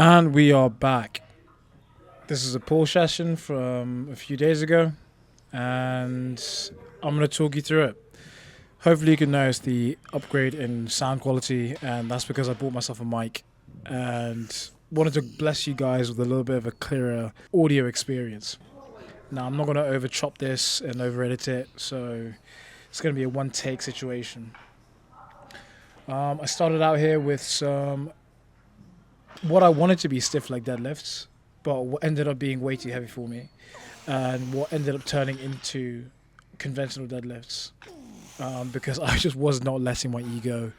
And we are back. This is a pull session from a few days ago, and I'm going to talk you through it. Hopefully, you can notice the upgrade in sound quality, and that's because I bought myself a mic and wanted to bless you guys with a little bit of a clearer audio experience. Now, I'm not going to over chop this and over edit it, so it's going to be a one take situation. I started out here with some what I wanted to be stiff leg deadlifts, but what ended up being way too heavy for me, and what ended up turning into conventional deadlifts, because I just was not letting my ego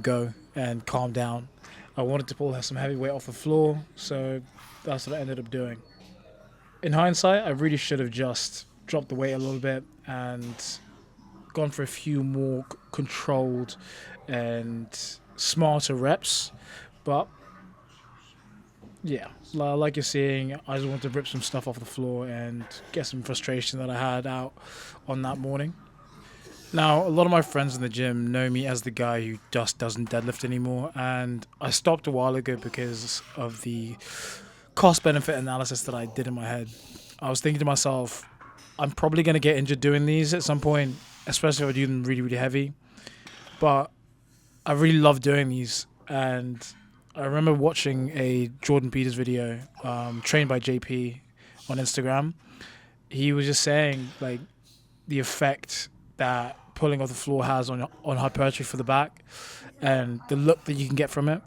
go and calm down. I wanted to pull some heavy weight off the floor, so that's what I ended up doing. In hindsight, I really should have just dropped the weight a little bit and gone for a few more controlled and smarter reps, but yeah, like you're seeing, I just want to rip some stuff off the floor and get some frustration that I had out on that morning. Now, a lot of my friends in the gym know me as the guy who just doesn't deadlift anymore, and I stopped a while ago because of the cost-benefit analysis that I did in my head. I was thinking to myself, I'm probably going to get injured doing these at some point, especially if I do them really, really heavy, but I really love doing these, and I remember watching a Jordan Peters video, trained by JP on Instagram. He was just saying like the effect that pulling off the floor has on hypertrophy for the back, and the look that you can get from it.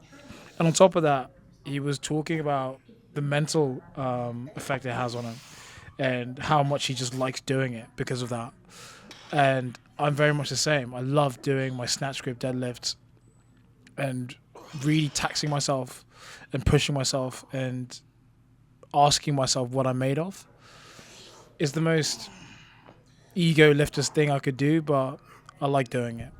And on top of that, he was talking about the mental effect it has on him, and how much he just likes doing it because of that. And I'm very much the same. I love doing my snatch grip deadlifts and really taxing myself and pushing myself and asking myself what I'm made of is the most ego lifters thing I could do, but I like doing it.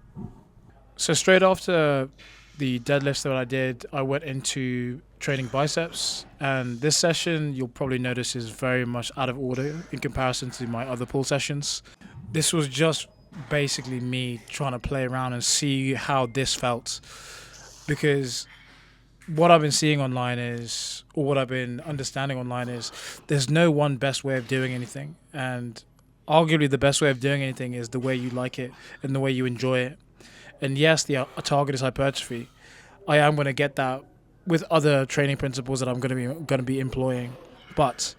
So straight after the deadlifts that I did, I went into training biceps, and this session you'll probably notice is very much out of order in comparison to my other pull sessions. This was just basically me trying to play around and see how this felt, because what I've been seeing online is, or what I've been understanding online is, there's no one best way of doing anything. And arguably the best way of doing anything is the way you like it and the way you enjoy it. And yes, the target is hypertrophy. I am going to get that with other training principles that I'm going to be employing. But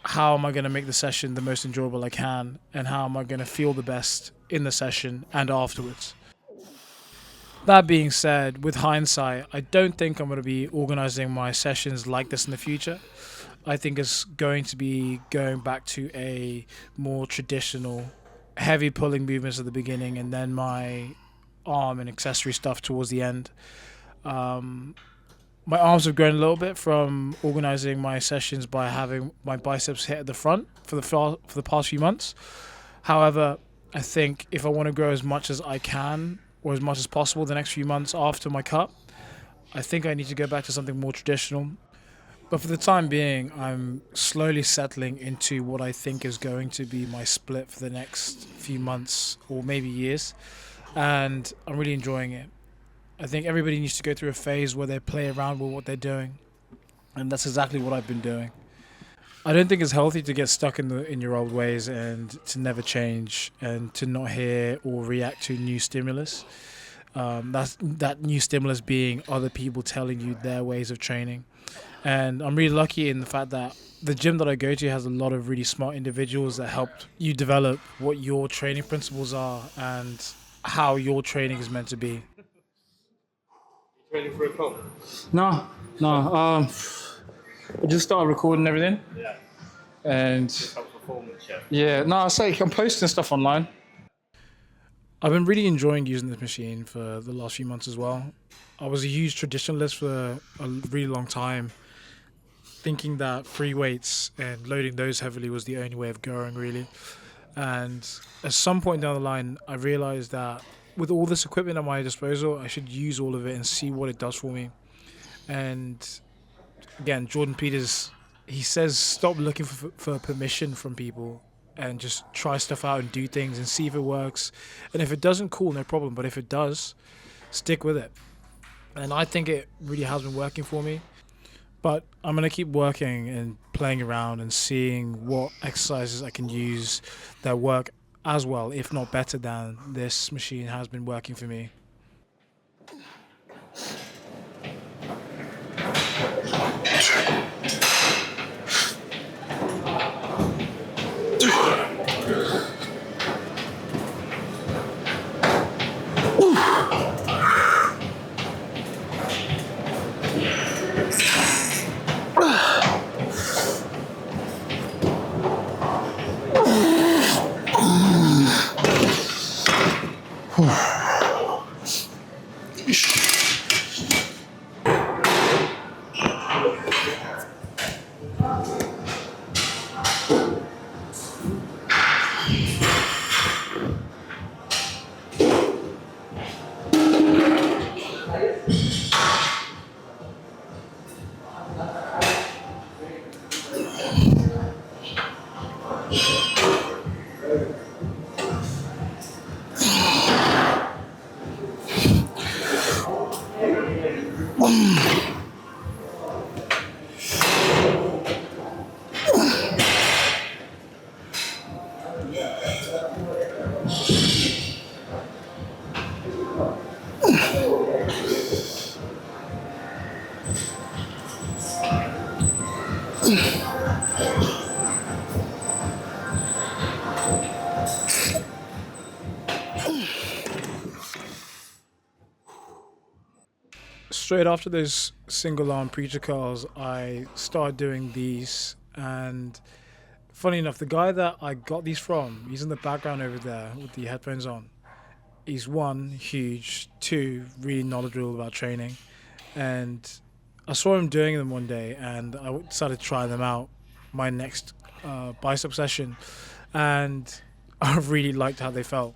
how am I going to make the session the most enjoyable I can? And how am I going to feel the best in the session and afterwards? That being said, with hindsight, I don't think I'm going to be organizing my sessions like this in the future. I think it's going to be going back to a more traditional, heavy pulling movements at the beginning, and then my arm and accessory stuff towards the end. My arms have grown a little bit from organizing my sessions by having my biceps hit at the front for the past few months. However, I think if I want to grow as much as I can, or as much as possible the next few months after my cut, I think I need to go back to something more traditional. But for the time being, I'm slowly settling into what I think is going to be my split for the next few months or maybe years. And I'm really enjoying it. I think everybody needs to go through a phase where they play around with what they're doing. And that's exactly what I've been doing. I don't think it's healthy to get stuck in your old ways and to never change and to not hear or react to new stimulus. That new stimulus being other people telling you their ways of training. And I'm really lucky in the fact that the gym that I go to has a lot of really smart individuals that help you develop what your training principles are and how your training is meant to be. Ready for a call? No. I just started recording everything. Yeah. And Performance, yeah. yeah, no, I say I'm posting stuff online. I've been really enjoying using this machine for the last few months as well. I was a huge traditionalist for a really long time, thinking that free weights and loading those heavily was the only way of going, really. And at some point down the line, I realized that with all this equipment at my disposal, I should use all of it and see what it does for me. And again, Jordan Peters, he says stop looking for permission from people and just try stuff out and do things and see if it works. And if it doesn't, cool, no problem. But if it does, stick with it. And I think it really has been working for me. But I'm going to keep working and playing around and seeing what exercises I can use that work as well, if not better than this machine has been working for me. Straight after those single arm preacher curls, I started doing these. And funny enough, the guy that I got these from, he's in the background over there with the headphones on. He's one, huge, two, really knowledgeable about training. And I saw him doing them one day and I decided to try them out my next bicep session. And I really liked how they felt.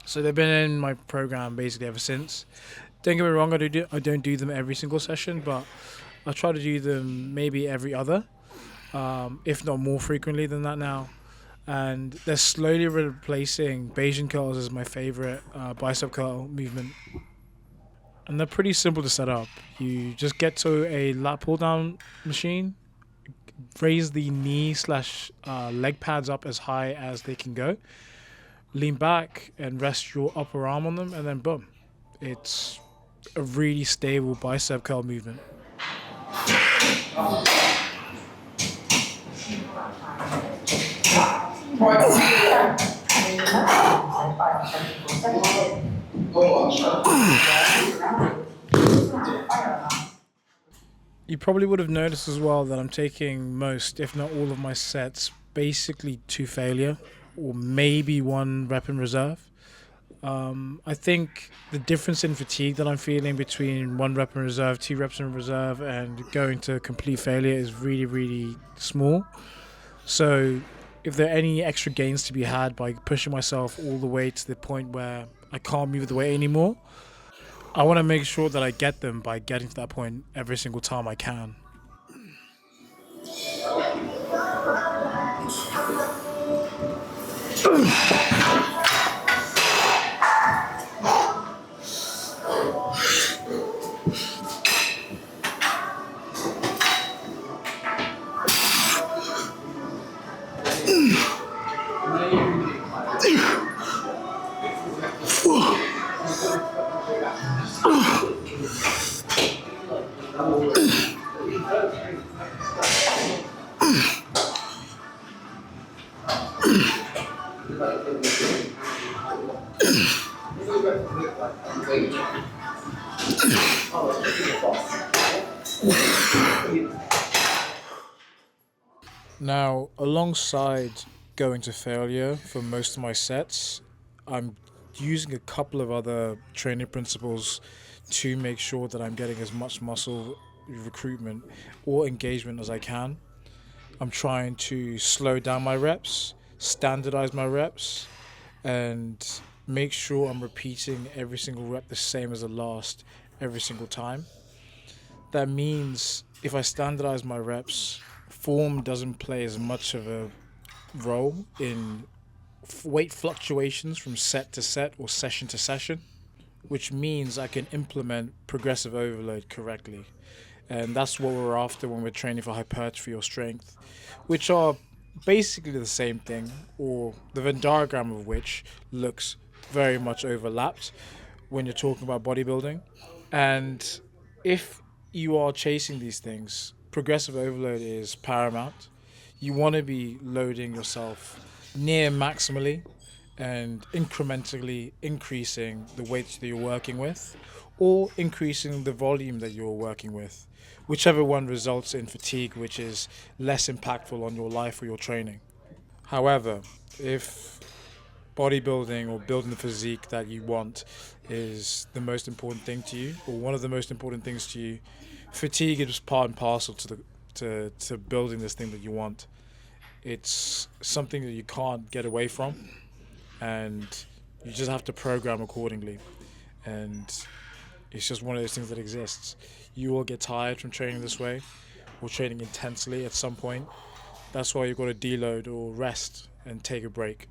So they've been in my program basically ever since. Don't get me wrong, I don't do them every single session, but I try to do them maybe every other, if not more frequently than that now. And they're slowly replacing Bayesian curls as my favorite bicep curl movement. And they're pretty simple to set up. You just get to a lat pull down machine, raise the knee slash leg pads up as high as they can go, lean back and rest your upper arm on them, and then boom. It's a really stable bicep curl movement. You probably would have noticed as well that I'm taking most, if not all of my sets, basically to failure, or maybe one rep in reserve. I think the difference in fatigue that I'm feeling between one rep in reserve, two reps in reserve, and going to complete failure is really, really small. So if there are any extra gains to be had by pushing myself all the way to the point where I can't move the weight anymore, I want to make sure that I get them by getting to that point every single time I can. Now, alongside going to failure for most of my sets, I'm using a couple of other training principles to make sure that I'm getting as much muscle recruitment or engagement as I can. I'm trying to slow down my reps, standardize my reps, and make sure I'm repeating every single rep the same as the last every single time. That means if I standardize my reps, form doesn't play as much of a role in weight fluctuations from set to set or session to session, which means I can implement progressive overload correctly. And that's what we're after when we're training for hypertrophy or strength, which are basically the same thing, or the Venn diagram of which looks very much overlapped when you're talking about bodybuilding. And if you are chasing these things, progressive overload is paramount. You want to be loading yourself near maximally and incrementally increasing the weights that you're working with or increasing the volume that you're working with, whichever one results in fatigue, which is less impactful on your life or your training. However, if bodybuilding or building the physique that you want is the most important thing to you, or one of the most important things to you, fatigue is part and parcel to building this thing that you want. It's something that you can't get away from, and you just have to program accordingly. And it's just one of those things that exists. You will get tired from training this way, or training intensely at some point. That's why you've got to deload or rest and take a break.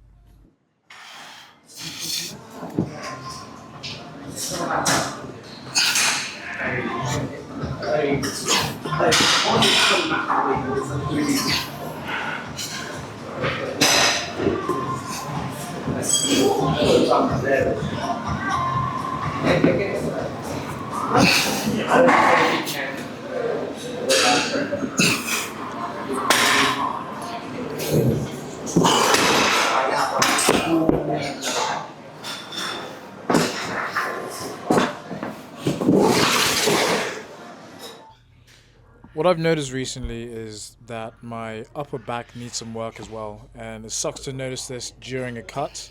What I've noticed recently is that my upper back needs some work as well, and it sucks to notice this during a cut,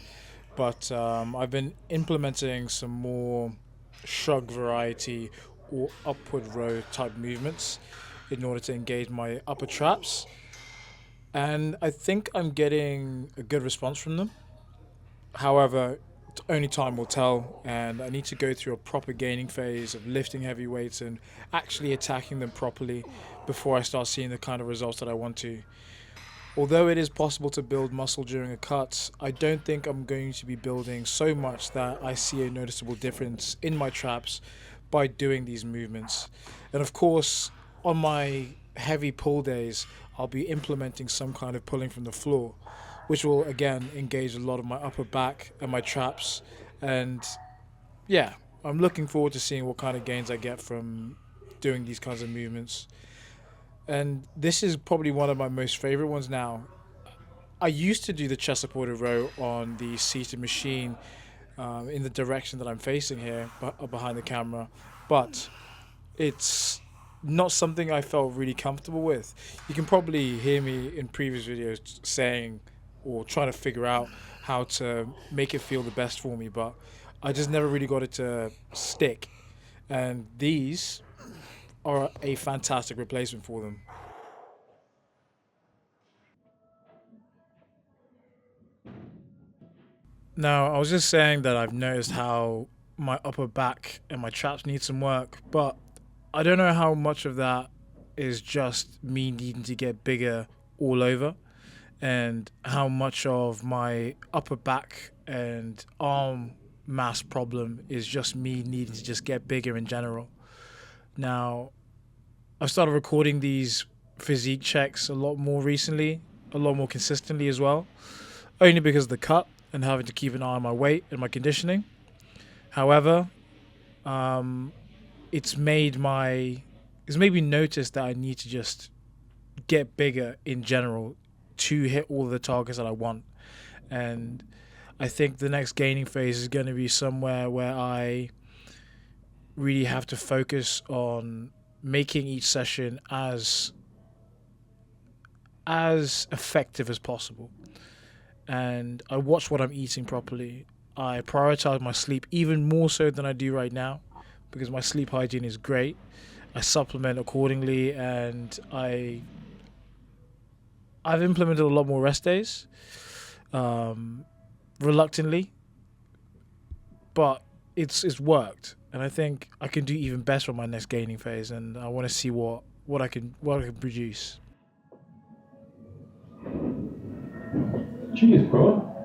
but I've been implementing some more shrug variety or upward row type movements in order to engage my upper traps, and I think I'm getting a good response from them. However, only time will tell, and I need to go through a proper gaining phase of lifting heavy weights and actually attacking them properly before I start seeing the kind of results that I want to. Although it is possible to build muscle during a cut, I don't think I'm going to be building so much that I see a noticeable difference in my traps by doing these movements. And of course, on my heavy pull days, I'll be implementing some kind of pulling from the floor, which will again engage a lot of my upper back and my traps. And yeah, I'm looking forward to seeing what kind of gains I get from doing these kinds of movements. And this is probably one of my most favorite ones now. I used to do the chest supported row on the seated machine in the direction that I'm facing here, behind the camera, but it's not something I felt really comfortable with. You can probably hear me in previous videos saying or trying to figure out how to make it feel the best for me, but I just never really got it to stick. And these are a fantastic replacement for them. Now, I was just saying that I've noticed how my upper back and my traps need some work, but I don't know how much of that is just me needing to get bigger all over, and how much of my upper back and arm mass problem is just me needing to just get bigger in general. Now, I've started recording these physique checks a lot more recently, a lot more consistently as well, only because of the cut and having to keep an eye on my weight and my conditioning. However, um, it's made me notice that I need to just get bigger in general to hit all of the targets that I want. And I think the next gaining phase is going to be somewhere where I really have to focus on making each session as effective as possible. And I watch what I'm eating properly. I prioritize my sleep even more so than I do right now, because my sleep hygiene is great. I supplement accordingly, and I've implemented a lot more rest days, reluctantly, but it's worked, and I think I can do even better on my next gaining phase, and I want to see what I can produce. Cheers, bro.